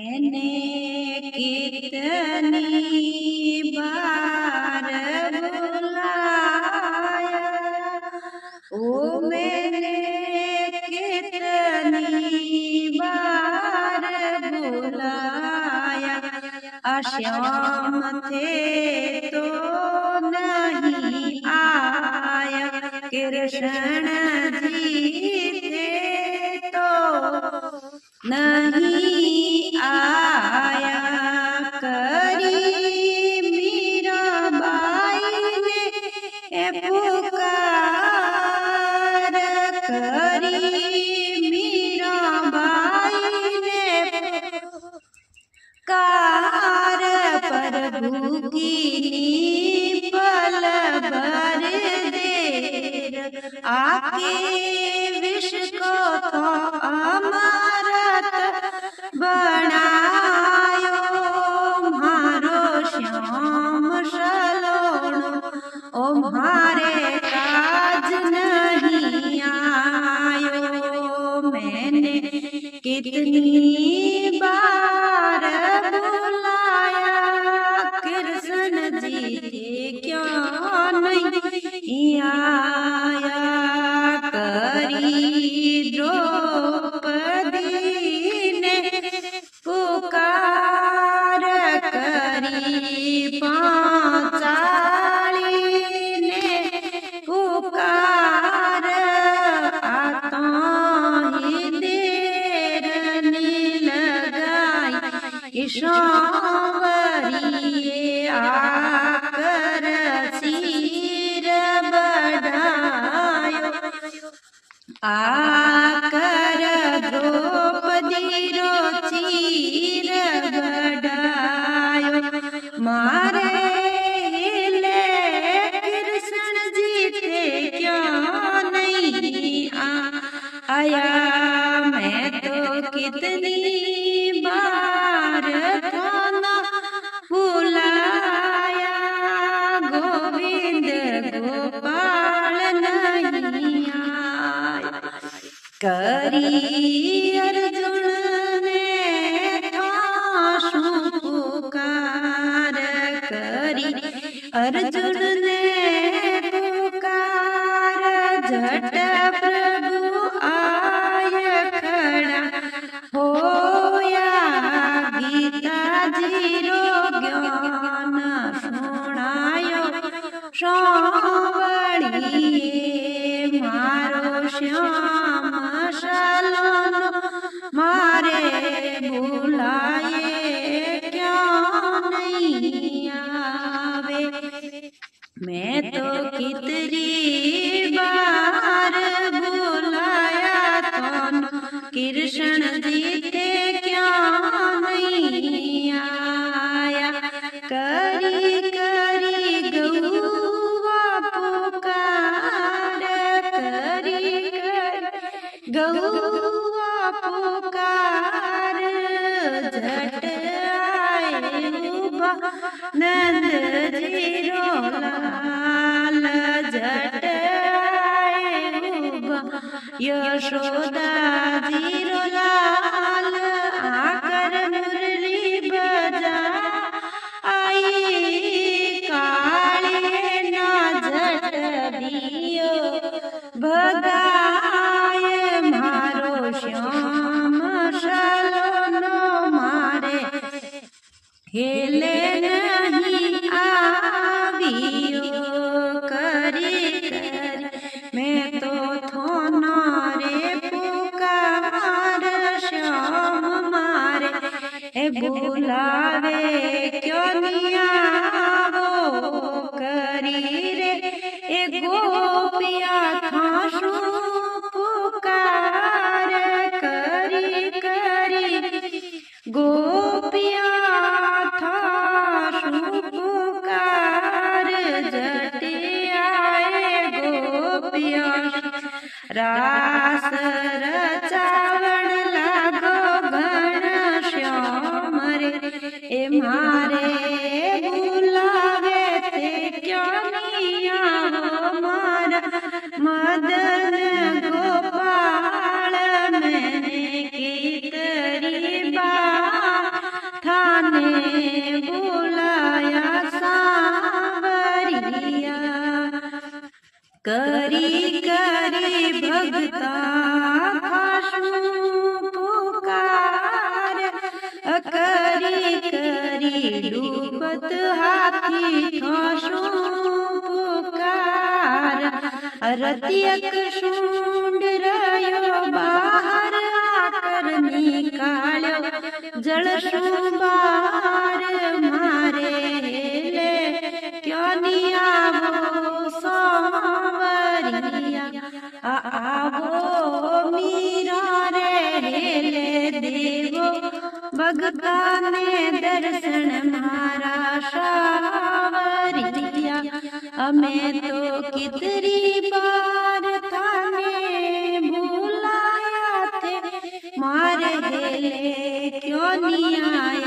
मैंने कितनी बार बुलाया, ओ मैंने कितनी बार बुलाया, श्याम थे तो नहीं आया, कृष्ण जी थे तो नहीं आया। करी मीराबाई ने पुकार, करी मीराबाई ने पुकार, प्रभु की पल भर देर आके विष को तो अमरत बनायो, मारो श्याम सलोणो ओ मारे काज नहीं आयो। मैंने कितनी बार बुलाया, कृष्ण जी थे क्यों नहीं आया। करी द्रौपदी ने पुकार, करी पांचाली ने पुकार, आता ही देर ने लगाई, सांवरिये आकर सिर बढ़ायो, आकर द्रौपदी रो चीर बढ़ायो, मारे हिले कृष्ण जी थे क्यों नहीं आया। मैं तो कितनी बार थाना बुलाया, गोविंद गोपाल नहीं आया। करी अर्जुन ने थासु पुकार, करी अर्जुन ने पुकार, झट प्रभु आय खड़ा होया, गीता जी रो ज्ञान सुनायो, सांवरिये मारो श्याम सलोणो मारे बुलाए क्यों नहीं आवे। मैं तो कितनी बार बुलाया तो कृष्ण जी थे क्यों नहीं आया। करी करी गौवा पुकार, करी गौवा पुकार, झट आए नंद जी रो लाल, झट आए यशोदा जी रो लाल, आकर मुरली बजा आई, काली ना झट दियो भगाय, मारो श्याम सलोणो मारे हिले नहीं आवियो। करी करी मैं तो थोना रे पुकार, श्याम मारे बुलावे क्यों नहीं आवो। करी रे ए गोपिया थासु पुकार, करी करी गोपिया थासु पुकार, झट आए गोपिया रास रचावण लागो घन श्याम रे ए मारे बुलावे थे क्यों नहीं आवो, मारा मदन गोपाल मैंने की करी बार ने बुलाया सांवरिया करी करी भगता खाशु पुकार करी करी डूबत हाथी थाशु पुकार रतियक शुंड रयो बाहर आकर निकाल्यो जल शुंबार मारे हेले क्यों नहीं आवो सांवरिया आवो मीरा रे हेले देवो भगता ने दर्शन मारा सांवरिया हमें तो कितनी बार थाने बुलाया थे मारे हेले क्यों नहीं आए